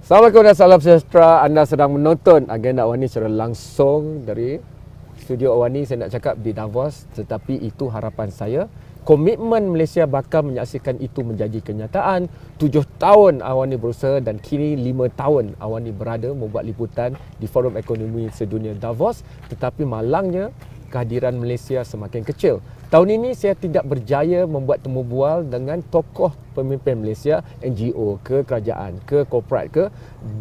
Assalamualaikum dan salam sejahtera. Anda sedang menonton agenda AWANI secara langsung dari studio AWANI. Saya nak cakap di Davos, tetapi itu harapan saya. Komitmen Malaysia bakal menyaksikan itu menjadi kenyataan. 7 tahun AWANI berusaha dan kini 5 tahun AWANI berada membuat liputan di Forum Ekonomi Dunia Davos. Tetapi malangnya kehadiran Malaysia semakin kecil. Tahun ini saya tidak berjaya membuat temu bual dengan tokoh pemimpin Malaysia, NGO ke kerajaan ke korporat ke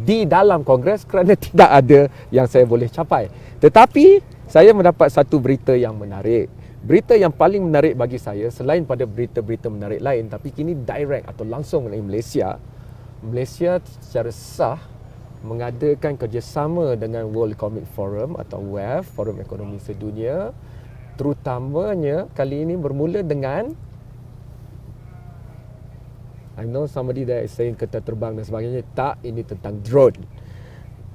di dalam Kongres kerana tidak ada yang saya boleh capai. Tetapi saya mendapat satu berita yang menarik. Berita yang paling menarik bagi saya selain pada berita-berita menarik lain, tapi kini direct atau langsung mengenai Malaysia. Malaysia secara sah mengadakan kerjasama dengan World Economic Forum atau WEF, Forum Ekonomi Dunia. Terutamanya kali ini bermula dengan, I know somebody that is saying kereta terbang dan sebagainya. Tak, ini tentang drone.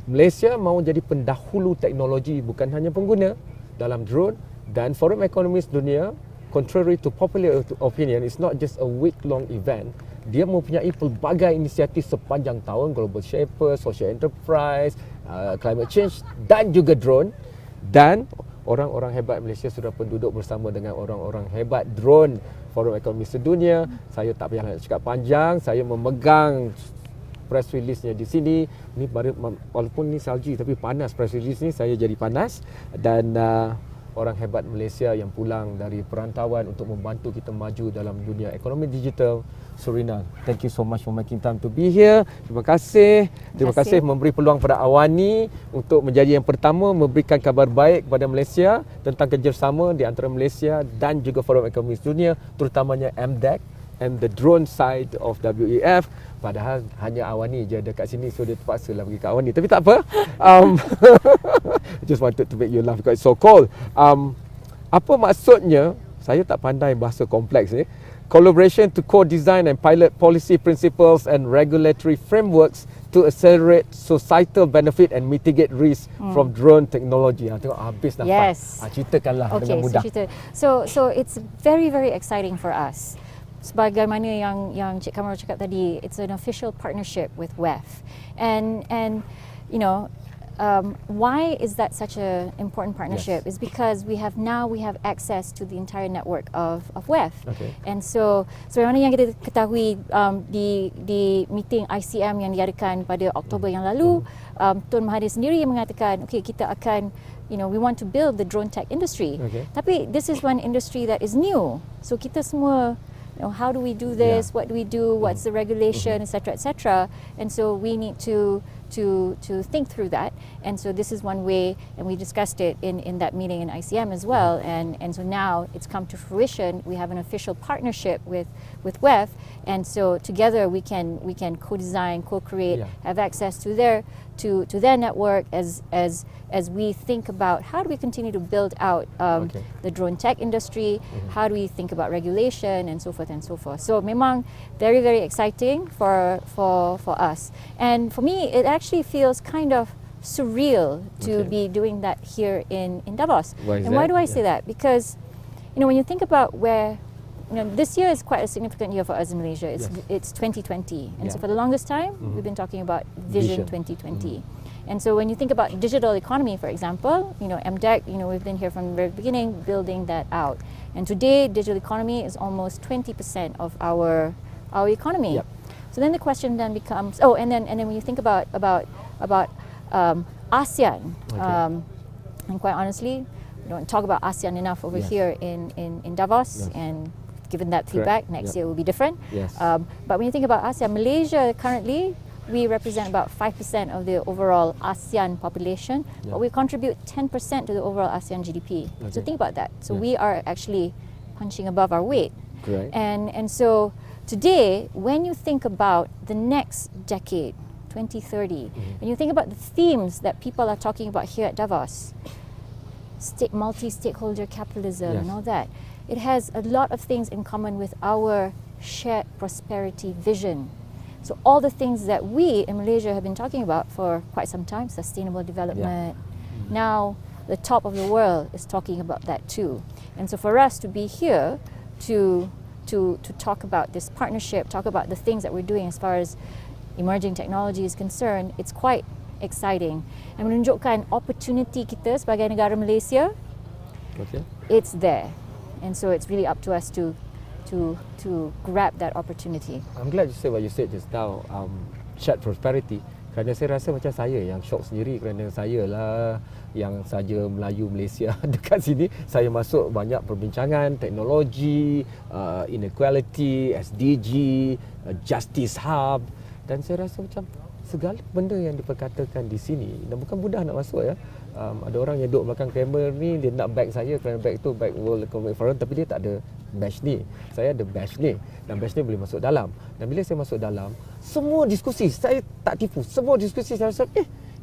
Malaysia mahu jadi pendahulu teknologi, bukan hanya pengguna dalam drone. Dan Forum Ekonomi Dunia, contrary to popular opinion, it's not just a week-long event. Dia mempunyai pelbagai inisiatif sepanjang tahun, Global Shaper, Social Enterprise, Climate Change dan juga drone. Dan orang-orang hebat Malaysia sudah pun duduk bersama dengan orang-orang hebat drone Forum Ekonomi Dunia. Saya tak payah nak cakap panjang, saya memegang press release-nya di sini. Ni walaupun ni salji tapi panas press release ni, saya jadi panas. Dan orang hebat Malaysia yang pulang dari perantauan untuk membantu kita maju dalam dunia ekonomi digital. Surina, thank you so much for making time to be here. Terima kasih memberi peluang pada AWANI untuk menjadi yang pertama memberikan kabar baik kepada Malaysia tentang kerjasama di antara Malaysia dan juga Forum Ekonomi Dunia, terutamanya MDEC and the drone side of WEF. Padahal hanya AWANI je dekat sini, so dia terpaksa lah pergi ke AWANI. Tapi tak apa. I just wanted to make you laugh because it's so cold. Apa maksudnya? Saya tak pandai bahasa kompleks ni. Collaboration to co-design and pilot policy principles and regulatory frameworks to accelerate societal benefit and mitigate risk from drone technology. Tengok habis dah. Yes. Ceritakanlah dengan mudah. So it's very very exciting for us. Sebagaimana yang Cik Kamal cakap tadi, it's an official partnership with WEF. And you know, why is that such an important partnership? Is because we have access to the entire network of WEF. Okay. And so sebagaimana yang kita ketahui di meeting ICM yang diadakan pada Oktober yang lalu, Tun Mahathir sendiri yang mengatakan, okay, kita akan, you know, we want to build the drone tech industry. Okay. Tapi this is one industry that is new. So kita semua, you know, how do we do this? What do we do? What's the regulation, etc., etc. And so we need to think through that. And so this is one way, and we discussed it in that meeting in ICM as well. And so now it's come to fruition. We have an official partnership with WEF, and so together we can co-design, co-create, have access to their network as we think about how do we continue to build out the drone tech industry, how do we think about regulation, and so forth and so forth. So memang very very exciting for us, and for me it actually feels kind of surreal to be doing that here in Davos. Why do I say that? Because, you know, when you think about where, you know, this year is quite a significant year for us in Malaysia. It's 2020, and so for the longest time we've been talking about Vision 2020. And so when you think about digital economy, for example, you know, MDEC, you know, we've been here from the very beginning building that out. And today, digital economy is almost 20% of our economy. Yep. So then the question then becomes, and then when you think about ASEAN, and quite honestly, we don't talk about ASEAN enough over here in Davos, and given that feedback, next year will be different. But when you think about ASEAN, Malaysia currently, we represent about 5% of the overall ASEAN population, but we contribute 10% to the overall ASEAN GDP. So think about that. So we are actually punching above our weight. And so today, when you think about the next decade, 2030, when you think about the themes that people are talking about here at Davos, multi-stakeholder capitalism and all that, it has a lot of things in common with our shared prosperity vision. So all the things that we in Malaysia have been talking about for quite some time, sustainable development, now the top of the world is talking about that too. And so for us to be here to talk about this partnership, talk about the things that we're doing as far as emerging technology is concerned, it's quite exciting and menunjukkan opportunity kita sebagai negara Malaysia. It's there, and so it's really up to us to grab that opportunity. I'm glad you said what you said just now, shared prosperity. Kerana saya rasa macam saya yang shock sendiri kerana saya lah yang saja Melayu Malaysia dekat sini. Saya masuk banyak perbincangan teknologi, inequality, SDG, justice hub, dan saya rasa macam segala benda yang diperkatakan di sini dan bukan mudah nak masuk ya. Ada orang yang duduk belakang kamera ni, dia nak back saya kerana back tu back World Economic Forum, tapi dia tak ada badge ni. Saya ada badge ni dan badge ni boleh masuk dalam. Dan bila saya masuk dalam, semua diskusi, saya tak tipu, semua diskusi saya rasa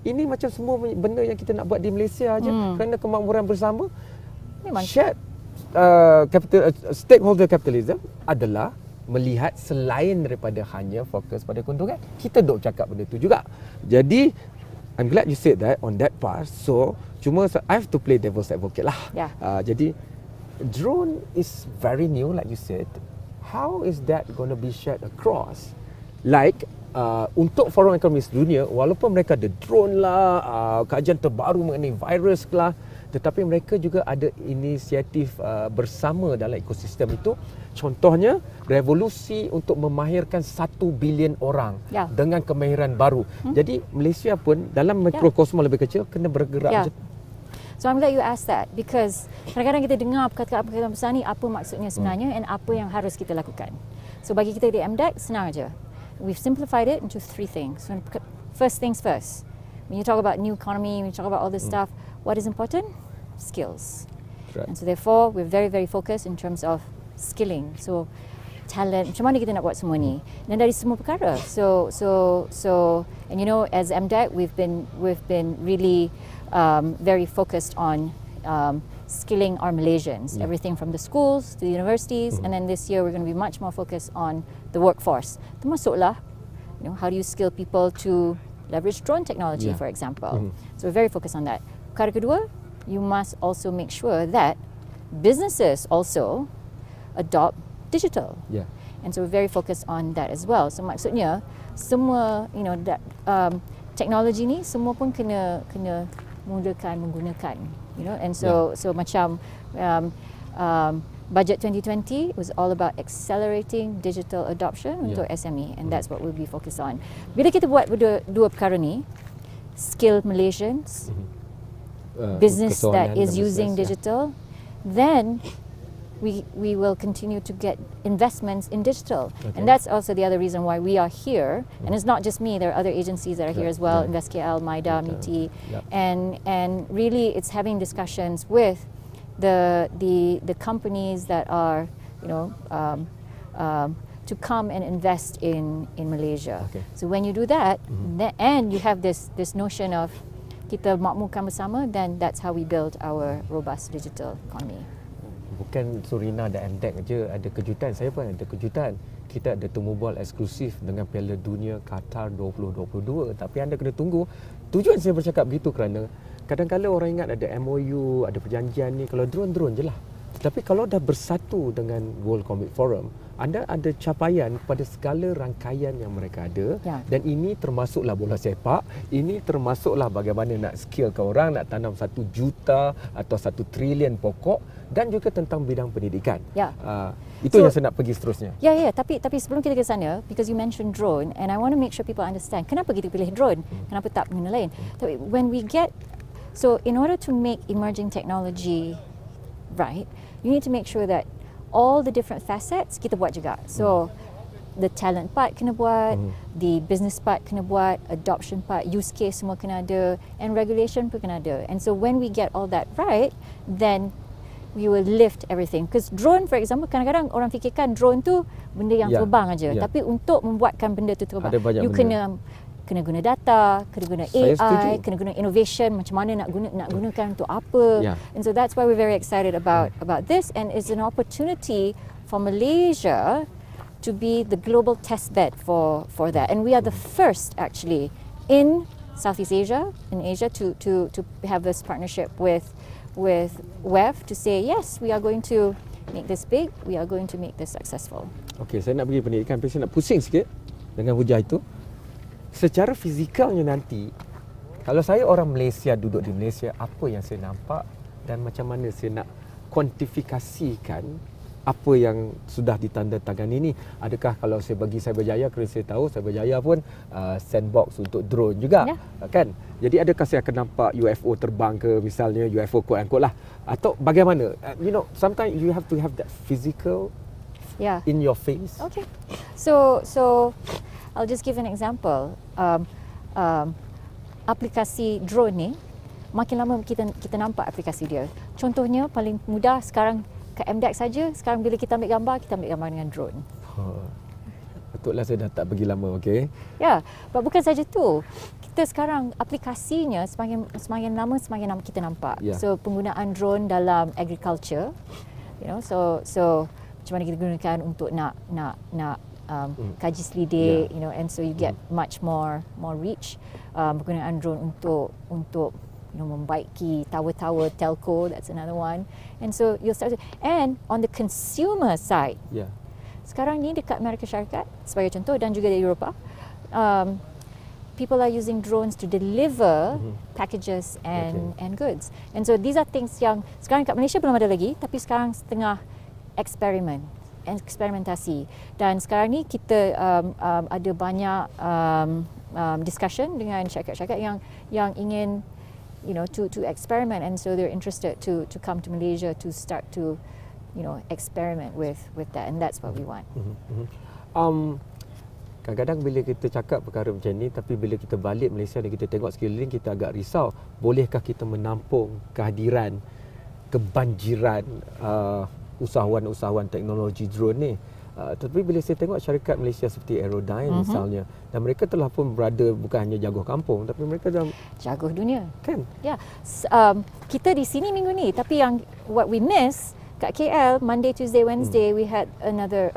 ini macam semua benda yang kita nak buat di Malaysia aja kerana kemakmuran bersama. Memang Shared stakeholder capitalism adalah melihat selain daripada hanya fokus pada keuntungan. Kita duk cakap benda tu juga. Jadi I'm glad you said that on that part. So cuma I have to play devil's advocate lah. Yeah. Jadi drone is very new like you said. How is that going to be shared across? Like untuk Forum Ekonomi Dunia, walaupun mereka ada drone lah, kajian terbaru mengenai virus lah, tetapi mereka juga ada inisiatif bersama dalam ekosistem itu. Contohnya revolusi untuk memahirkan 1 bilion orang dengan kemahiran baru. Jadi Malaysia pun dalam mikrokosmos lebih kecil kena bergerak. So I'm glad you asked that, because kadang-kadang kita dengar perkataan-perkataan besar ni, apa maksudnya sebenarnya and apa yang harus kita lakukan. So bagi kita di MDEC, senang aja. We've simplified it into 3 things. So first things first. When you talk about new economy, when you talk about all this stuff, what is important? Skills. Right. And so therefore, we're very, very focused in terms of skilling. So talent, macam mana kita nak buat semua ni? Dan dari semua perkara. So and you know, as MDEC, we've been really very focused on skilling our Malaysians, everything from the schools to the universities, and then this year we're going to be much more focused on the workforce. Termasuklah, you know, how do you skill people to leverage drone technology, for example. So we're very focused on that. Perkara kedua, you must also make sure that businesses also adopt digital. And so we're very focused on that as well. So maksudnya semua, you know, that teknologi ni semua pun kena mudahkan menggunakan, you know. And so macam budget 2020 was all about accelerating digital adoption untuk SME, and that's what we'll be focused on. Bila kita buat dua perkara ni, skill Malaysians, business that is using digital, then we will continue to get investments in digital. And that's also the other reason why we are here. And it's not just me, there are other agencies that are here as well, InvestKL, MIDA, MITI. And really it's having discussions with the companies that are, you know, to come and invest in Malaysia. So when you do that, and you have this notion of kita makmurkan bersama, then that's how we build our robust digital economy. Bukan Surina dan MDEC je ada kejutan, saya pun ada kejutan. Kita ada temu bol eksklusif dengan Piala Dunia Qatar 2022, tapi anda kena tunggu. Tujuan saya bercakap begitu kerana kadang-kadang orang ingat ada MOU, ada perjanjian ni, kalau drone je lah. Tapi kalau dah bersatu dengan World Economic Forum, anda ada capaian pada segala rangkaian yang mereka ada. Dan ini termasuklah bola sepak, ini termasuklah bagaimana nak skillkan orang, nak tanam 1 juta atau 1 trilion pokok, dan juga tentang bidang pendidikan. Itu yang saya nak pergi seterusnya. Tapi sebelum kita ke sana, because you mentioned drone, and I want to make sure people understand kenapa kita pilih drone, kenapa tak benda lain. Tapi when we get, so in order to make emerging technology right, you need to make sure that all the different facets kita buat juga. So the talent part kena buat, the business part kena buat, adoption part, use case semua kena ada, and regulation pun kena ada. And so when we get all that right, then we will lift everything. Because drone, for example, kadang-kadang orang fikirkan drone tu benda yang terbang aja. Tapi untuk membuatkan benda tu terbang, you kena guna data, kena guna AI, kena guna innovation, macam mana nak gunakan untuk apa. And so that's why we're very excited about this, and it's an opportunity for Malaysia to be the global test bed for that. And we are the first actually in Southeast Asia, in Asia, to have this partnership with WEF to say yes, we are going to make this big, we are going to make this successful. Okey, saya nak pergi pendidikan, tapi saya nak pusing sikit dengan hujah itu. secara fizikalnya nanti, kalau saya orang Malaysia duduk di Malaysia, apa yang saya nampak dan macam mana saya nak kuantifikasikan apa yang sudah ditandatangani ini. Adakah kalau saya bagi Cyberjaya, kerana saya tahu Cyberjaya pun sandbox untuk drone juga, kan? Jadi adakah saya akan nampak UFO terbang ke, misalnya UFO quote unquote lah, atau bagaimana? Sometimes you have to have that physical in your face. Okay. So I'll just give an example. Aplikasi drone ni, makin lama kita nampak aplikasi dia. Contohnya paling mudah sekarang kat MDEX saja. Sekarang bila kita ambil gambar dengan drone. Patutlah saya dah tak pergi lama, okey. Ya, bukan saja tu. Kita sekarang aplikasinya semakin lama kita nampak. So penggunaan drone dalam agriculture, so macam mana kita gunakan untuk nak kaji selidik, and so you get much more reach. Penggunaan drone untuk membaiki tower telco, that's another one. And so you'll start and on the consumer side, sekarang ni dekat Amerika Syarikat sebagai contoh dan juga di Eropah, people are using drones to deliver packages and goods. And so these are things yang sekarang kat Malaysia belum ada lagi, tapi sekarang setengah eksperimentasi. Dan sekarang ni kita ada banyak discussion dengan syarikat-syarikat yang ingin to experiment, and so they're interested to come to Malaysia to start to experiment with that, and that's what we want. Kadang-kadang bila kita cakap perkara macam ni, tapi bila kita balik Malaysia dan kita tengok sekeliling, kita agak risau, bolehkah kita menampung kehadiran kebanjiran usahawan-usahawan teknologi drone ni? Tapi bila saya tengok syarikat Malaysia seperti Aerodyne misalnya, dan mereka telah pun berada bukan hanya jaguh kampung, tapi mereka dalam jaguh dunia, kan? Ya, kita di sini minggu ni, tapi yang what we miss kat KL, Monday, Tuesday, Wednesday, we had another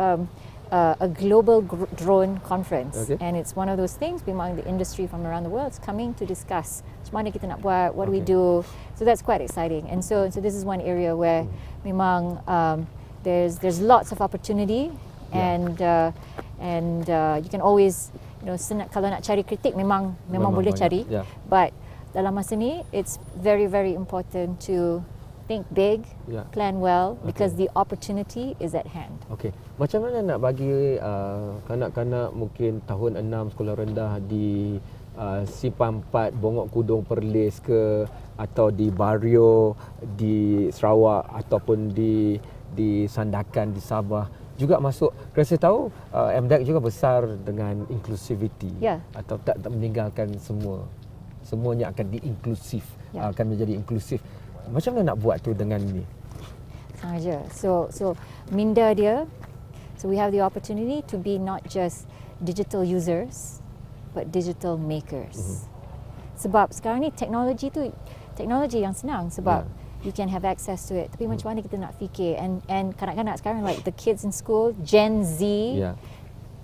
a global drone conference, and it's one of those things memang the industry from around the world is coming to discuss macam mana kita nak buat, what do we do. So that's quite exciting, and so this is one area where memang there's lots of opportunity. And you can always, kalau nak cari kritik memang boleh banyak cari. But dalam masa ni, it's very, very important to think big, plan well, because the opportunity is at hand. Okay. Macam mana nak bagi kanak-kanak mungkin tahun 6 sekolah rendah di Simpang 4 Bongok Kudung Perlis ke, atau di Bario di Sarawak, ataupun di Sandakan di Sabah juga masuk. Kerana saya tahu MDEX juga besar dengan inclusivity, atau tak meninggalkan semuanya akan diinklusif, akan menjadi inklusif. Macam mana nak buat tu dengan ni? Sengaja. So minda dia, so we have the opportunity to be not just digital users but digital makers. Sebab sekarang ni teknologi yang senang, sebab you can have access to it. Tapi macam mana kita nak fikir, and kanak-kanak sekarang, like the kids in school, Gen Z,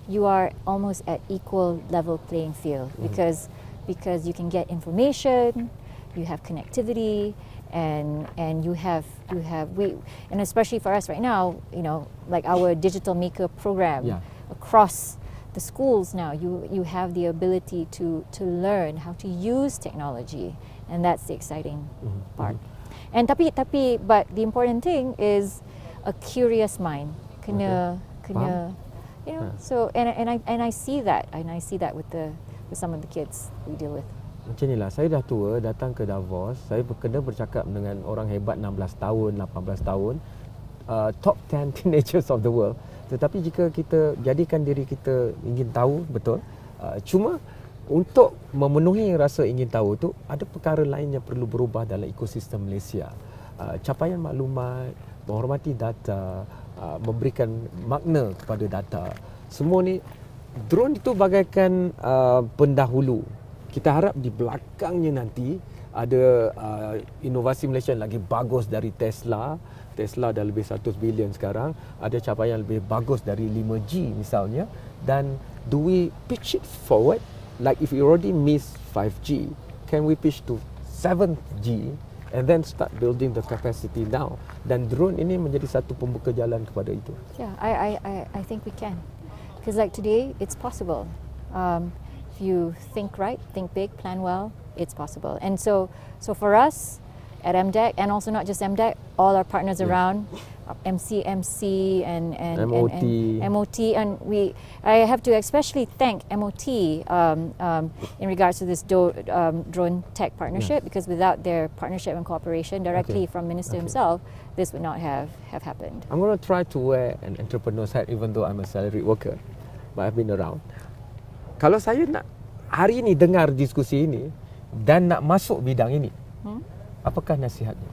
you are almost at equal level playing field, because you can get information, you have connectivity, and you have and especially for us right now, like our digital maker program across the schools now, you have the ability to learn how to use technology, and that's the exciting part. And but the important thing is a curious mind. Kena so and I see that with some of the kids we deal with. Macam inilah, saya dah tua, datang ke Davos, saya kena bercakap dengan orang hebat 16 tahun, 18 tahun, top 10 teenagers of the world. Tetapi jika kita jadikan diri kita ingin tahu, betul, cuma untuk memenuhi rasa ingin tahu tu, ada perkara lain yang perlu berubah dalam ekosistem Malaysia. Capaian maklumat, menghormati data, memberikan makna kepada data. Semua ni, drone itu bagaikan pendahulu. Kita harap di belakangnya nanti ada inovasi Malaysia yang lagi bagus dari Tesla. Tesla dah lebih 100 bilion sekarang. Ada capaian lebih bagus dari 5G misalnya. Dan do we pitch it forward? Like if we already miss 5G, can we pitch to 7G and then start building the capacity now? Dan drone ini menjadi satu pembuka jalan kepada itu. Yeah, I think we can. Because like today, it's possible. you think right, think big, plan well, it's possible. And so for us at MDEC, and also not just MDEC, all our partners around, MC and MOT. and MOT, and I have to especially thank MOT in regards to this drone tech partnership, because without their partnership and cooperation directly from Minister himself, this would not have happened. I'm going to try to wear an entrepreneur's hat even though I'm a salaried worker, but I've been around. Kalau saya nak hari ini dengar diskusi ini dan nak masuk bidang ini, apakah nasihatnya?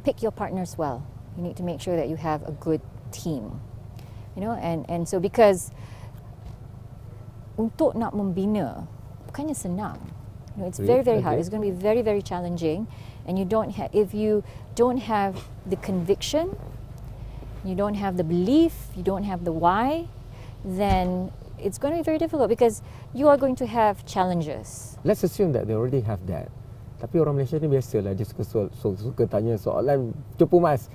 Pick your partners well. You need to make sure that you have a good team. You know, and so because untuk nak membina bukannya senang. You know, it's very hard. It's going to be very challenging, and if you don't have the conviction, you don't have the belief, you don't have the why, then it's going to be very difficult because you are going to have challenges. Let's assume that they already have that. Tapi orang Malaysia ni biasalah, dia suka tanya soalan cepu mas.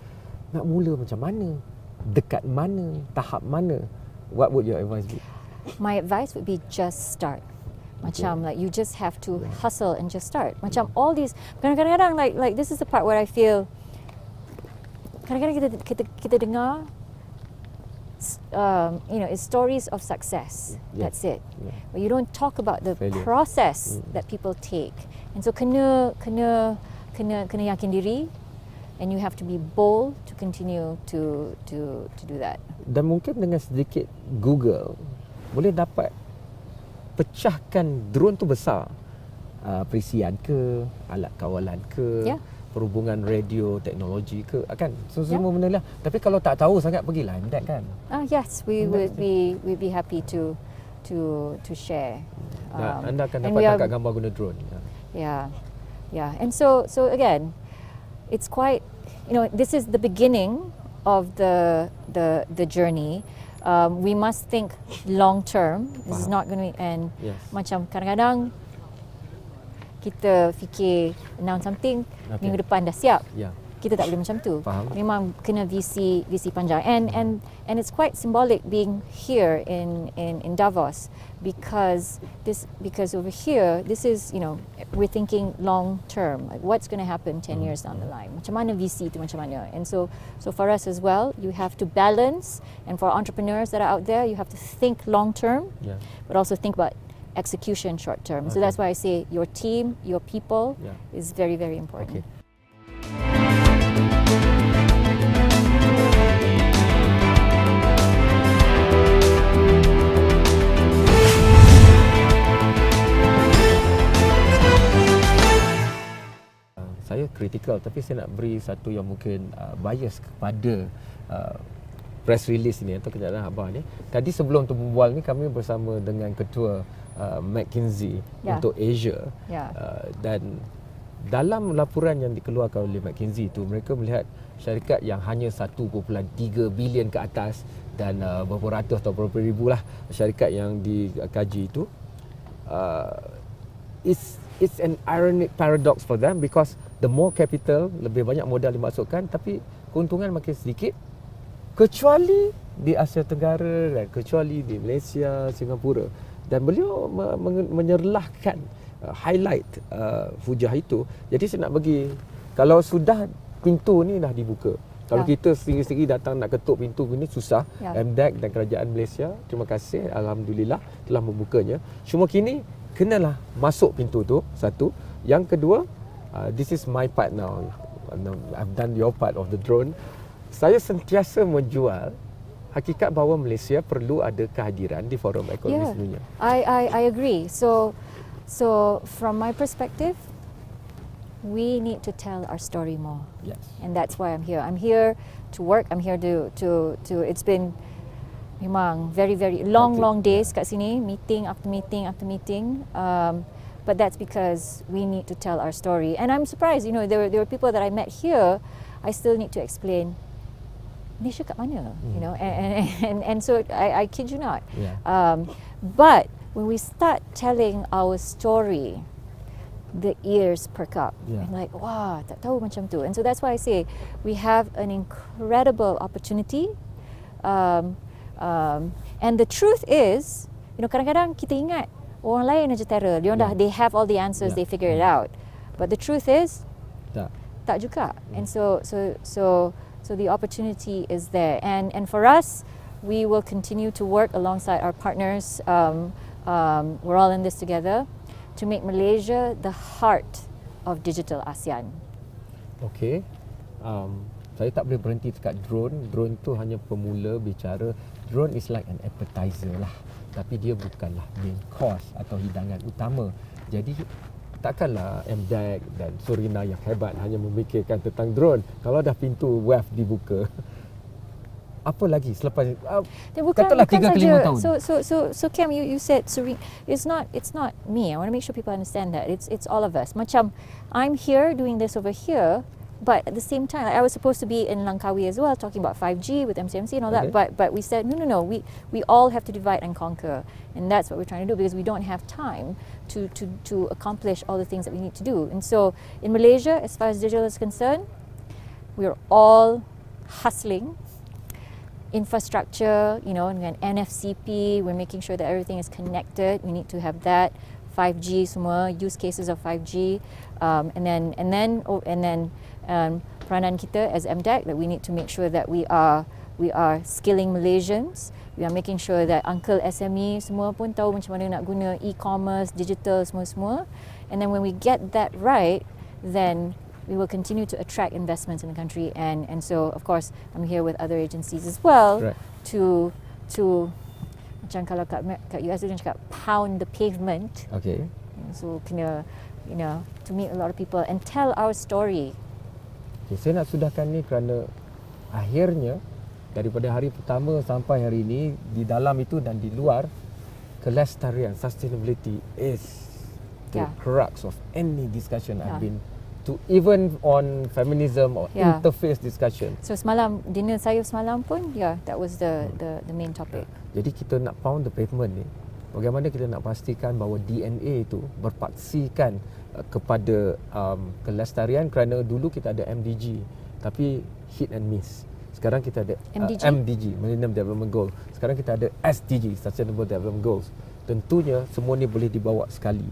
Nak mula macam mana? Dekat mana? Tahap mana? What would your advice be? My advice would be just start. Macam like you just have to hustle and just start. Macam all these, kadang-kadang like this is the part where I feel kadang-kadang kita dengar it's stories of success. That's it. But you don't talk about the process that people take. And so kena yakin diri, and you have to be bold to continue to do that. Dan mungkin dengan sedikit Google boleh dapat pecahkan drone tu besar. Perisian ke, alat kawalan ke, perhubungan radio, teknologi ke, kan? So semua benda lah. Tapi kalau tak tahu sangat, pergilah MDEC kan. Yes, we'd be happy to share. Anda akan dapat tangkap gambar guna drone. Yeah. And so again, it's quite, this is the beginning of the journey. We must think long term. This is not going to end. Macam kadang-kadang kita fikir announce something, minggu depan dah siap. Kita tak boleh macam tu. Memang kena visi panjang. And it's quite symbolic being here in Davos, because over here this is, we're thinking long term, like what's going to happen 10 years down the line. Macam mana visi tu macam mana. And so for us as well, you have to balance, and for entrepreneurs that are out there, you have to think long term, but also think about execution short term. So that's why I say your team, your people is very important. Saya kritikal, tapi saya nak beri satu yang mungkin bias kepada press release ni atau kenyataan khabar ni. Tadi sebelum tu berbual ni, kami bersama dengan ketua McKinsey untuk Asia, dan dalam laporan yang dikeluarkan oleh McKinsey tu, mereka melihat syarikat yang hanya 1.3 bilion ke atas dan berapa ratus atau berapa ribu lah syarikat yang dikaji itu, it's an ironic paradox for them, because the more capital, lebih banyak modal dimasukkan, tapi keuntungan makin sedikit, kecuali di Asia Tenggara dan kecuali di Malaysia, Singapura. Dan beliau menyerlahkan highlight hujah itu. Jadi saya nak bagi, kalau sudah pintu ni dah dibuka, kalau kita sendiri-sendiri datang nak ketuk pintu ni susah. MDEC dan Kerajaan Malaysia, terima kasih, alhamdulillah telah membukanya. Cuma kini kenalah masuk pintu tu, satu. Yang kedua, this is my part now. I've done your part of the drone. Saya sentiasa menjual hakikat bahawa Malaysia perlu ada kehadiran di Forum Ekonomi Dunia. I agree. So from my perspective, we need to tell our story more. And that's why I'm here. I'm here to work. I'm here to it's been memang very long days kat sini, meeting after meeting. But that's because we need to tell our story. And I'm surprised, there were people that I met here, I still need to explain Malaysia kat mana, and so I kid you not. But when we start telling our story, the ears perk up. And like, wow, tak tahu macam tu. And so that's why I say we have an incredible opportunity. And the truth is, kadang-kadang kita ingat orang lain aja terror. Dia dah they have all the answers, they figure it out. But the truth is tak juga. And so the opportunity is there. And for us, we will continue to work alongside our partners. We're all in this together to make Malaysia the heart of digital ASEAN. Okay. Saya tak boleh berhenti dekat drone. Drone tu hanya pemula bicara. Drone is like an appetizer lah. Tapi dia bukanlah main course atau hidangan utama. Jadi takkanlah MDEC dan Surina yang hebat hanya memikirkan tentang drone. Kalau dah pintu wave dibuka, apa lagi selepas katalah 3 ke 5 tahun. So Cam, you said Surina, it's not me. I want to make sure people understand that it's all of us. Macam I'm here doing this over here, but at the same time, I was supposed to be in Langkawi as well, talking about 5G with MCMC and all that. But we said no. We all have to divide and conquer, and that's what we're trying to do, because we don't have time to accomplish all the things that we need to do. And so in Malaysia, as far as digital is concerned, we're all hustling. Infrastructure, dengan NFCP, we're making sure that everything is connected. We need to have that 5G, semua use cases of 5G, and then peranan kita as MDEC, that we need to make sure that we are skilling Malaysians. We are making sure that Uncle SME semua pun tahu macam mana nak guna e-commerce, digital, semua. And then when we get that right, then we will continue to attract investments in the country, and so of course I'm here with other agencies as well, to macam kalau kat US dia cakap pound the pavement. Okay. So kena to meet a lot of people and tell our story. Okay, saya nak sudahkan ni kerana akhirnya daripada hari pertama sampai hari ini, di dalam itu dan di luar, kelestarian, sustainability is the crux of any discussion I've been to, even on feminism or interface discussion. So semalam dinner saya semalam pun that was the main topic. Jadi kita nak pound the pavement ni, bagaimana kita nak pastikan bahawa DNA itu berpaksikan kepada kelestarian, kerana dulu kita ada MDG tapi hit and miss. Sekarang kita ada MDG, Millennium Development Goal. Sekarang kita ada SDG, Sustainable Development Goals. Tentunya semua ni boleh dibawa sekali.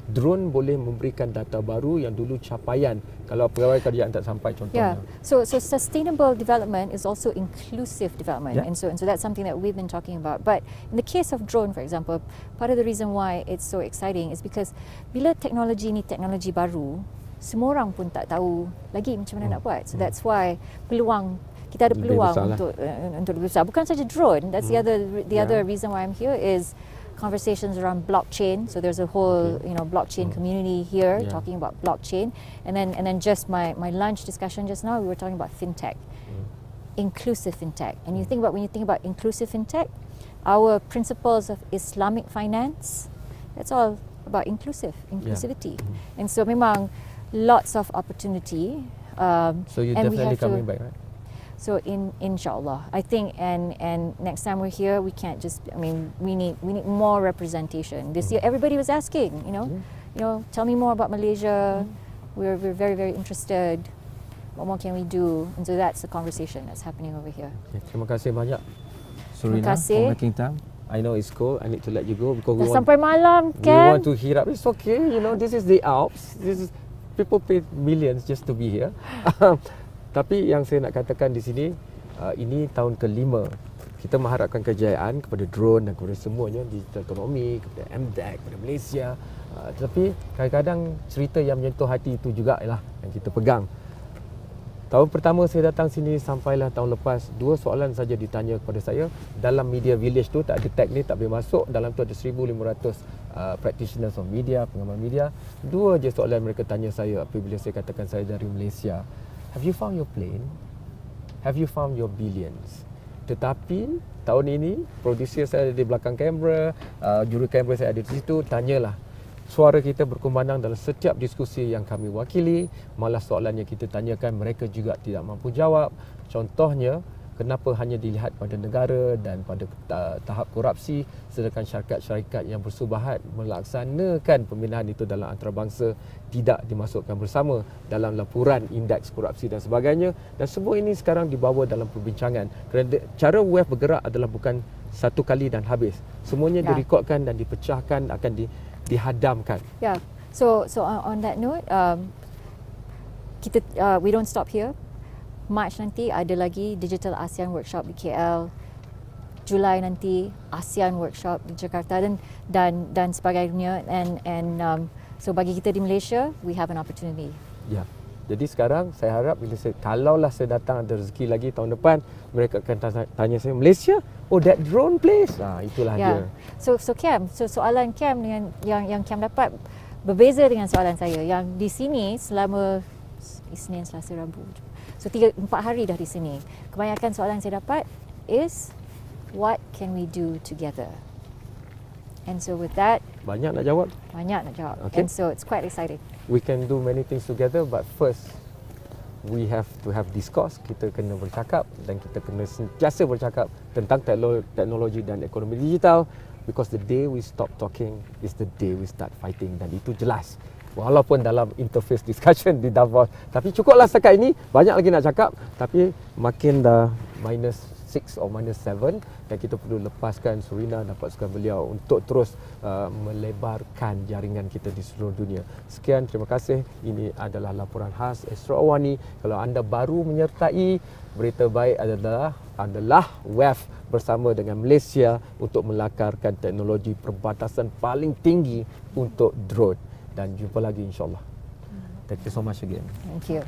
Drone boleh memberikan data baru yang dulu capaian kalau pegawai kerajaan tak sampai, contohnya. So sustainable development is also inclusive development, and so that's something that we've been talking about. But in the case of drone, for example, part of the reason why it's so exciting is because bila teknologi ni teknologi baru, semua orang pun tak tahu lagi macam mana nak buat. So that's why kita ada peluang untuk lebih besar. Bukan saja drone. That's the other reason why I'm here is conversations around blockchain. So there's a whole blockchain community here talking about blockchain, and then just my lunch discussion just now, we were talking about fintech, inclusive fintech. And when you think about inclusive fintech, our principles of Islamic finance, that's all about inclusivity. And so memang lots of opportunity. So you definitely coming back, right? So inshallah, I think, and next time we're here, we can't just. I mean, we need more representation. This year, everybody was asking, tell me more about Malaysia. We're very, very interested. What more can we do? And so that's the conversation that's happening over here. Okay, terima kasih banyak, Surina, for making time. I know it's cold. I need to let you go because we sampai malam, kan? We want to hear up. It's okay. This is the Alps. People pay millions just to be here. Tapi yang saya nak katakan di sini, ini tahun ke-5. Kita mengharapkan kejayaan kepada drone dan kepada semuanya, digital ekonomi, kepada MDEC, kepada Malaysia. Tetapi kadang-kadang cerita yang menyentuh hati itu juga lah yang kita pegang. Tahun pertama saya datang sini sampailah tahun lepas, 2 soalan saja ditanya kepada saya. Dalam media village tu tak ada tag ni, tak boleh masuk. Dalam tu ada 1,500 practitioners of media, pengamal media. 2 je soalan mereka tanya saya apabila saya katakan saya dari Malaysia. Have you found your plane? Have you found your billions? Tetapi tahun ini, producer saya ada di belakang kamera, juru kamera saya ada di situ, tanyalah. Suara kita berkumandang dalam setiap diskusi yang kami wakili. Malah soalan yang kita tanyakan, mereka juga tidak mampu jawab. Contohnya, Kenapa hanya dilihat pada negara dan pada tahap korupsi, sedangkan syarikat-syarikat yang bersubahat melaksanakan pembinaan itu dalam antarabangsa tidak dimasukkan bersama dalam laporan indeks korupsi dan sebagainya. Dan semua ini sekarang dibawa dalam perbincangan. Kerana cara WEF bergerak adalah bukan satu kali dan habis. Semuanya direkodkan dan dipecahkan, akan dihadamkan. Yeah. So on that note, we don't stop here. March nanti ada lagi Digital ASEAN Workshop di KL. Julai nanti ASEAN Workshop di Jakarta dan sebagainya. And so bagi kita di Malaysia, we have an opportunity. Ya. Jadi sekarang saya harap kalaulah saya datang ada rezeki lagi tahun depan, mereka akan tanya saya, Malaysia? Oh, that drone place? Itulah dia. So Cam, soalan Cam dengan yang Cam dapat berbeza dengan soalan saya. Yang di sini selama Isnin, Selasa, Rabu. So 3-4 hari dah di sini. Kebanyakan soalan saya dapat is, what can we do together? And so with that, banyak nak jawab. Okay. And so it's quite exciting. We can do many things together, but first we have to have discourse. Kita kena bercakap dan kita kena sentiasa bercakap tentang teknologi dan ekonomi digital, because the day we stop talking is the day we start fighting, dan itu jelas. Walaupun dalam interface discussion di Davos, tapi cukuplah setakat ini, banyak lagi nak cakap, tapi makin dah -6 atau -7 dan kita perlu lepaskan Surina dan pasukan beliau untuk terus melebarkan jaringan kita di seluruh dunia. Sekian, terima kasih. Ini adalah laporan khas Astro AWANI. Kalau anda baru menyertai, berita baik adalah WEF bersama dengan Malaysia untuk melakarkan teknologi perbatasan paling tinggi untuk drone. Dan jumpa lagi insyaAllah. Thank you so much again. Thank you.